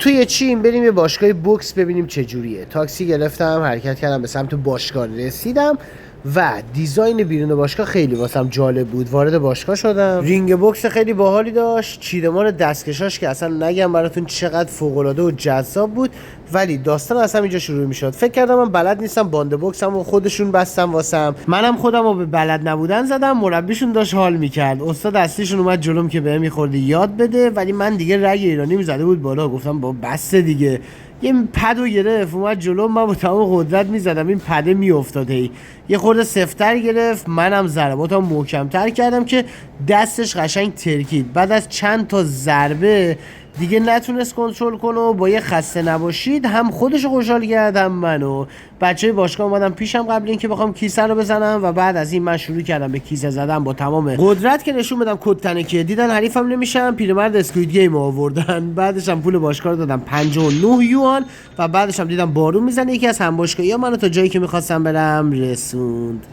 توی چین بریم یه باشگاه بوکس ببینیم چه جوریه. تاکسی گرفتم، حرکت کردم به سمت باشگاه، رسیدم و دیزاین بیرون باشگاه خیلی واسم جالب بود. وارد باشگاه شدم، رینگ بوکس خیلی باحالی داشت، چیدمان دستکشاش که اصلا نگم براتون چقدر فوق‌العاده و جذاب بود. ولی داستان اصلا اینجا شروع میشد. فکر کردم من بلد نیستم، باند بوکسم و خودشون بستم واسم، منم خودم رو به بلد نبودن زدم. مربیشون داشت حال میکرد، استاد اصلیشون اومد جلوم که بهم میخورد یاد بده، ولی من دیگه رگ ایرانی میزده بود بالا. گفتم با بس دیگه. یه پدو گرفت اومد جلو، من با تمام قدرت میزدم، این پده میافتاد. یه خورده سفتر گرفت، منم ضرباتم محکمتر کردم که دستش قشنگ ترکید. بعد از چند تا ضربه دیگه نتونست کنترل کنه و با یه خسته نباشید هم خودشو خوشحال کرد هم منو. بچه‌ی باشگاه اومدن پیشم قبل اینکه بخوام کیسه رو بزنم و بعد از این من شروع کردم به کیسه زدن با تمام قدرت که نشون بدم کد تنکیه. دیدن حریفم نمیشم، پیرمرد اسکوید گیم آوردن. بعدش هم پول باشگاه رو دادم 59 یوان و بعدش هم دیدم بارون میزنه. یکی از همباشگاهی‌ها منو تا جایی که می‌خواستم برم رسوند.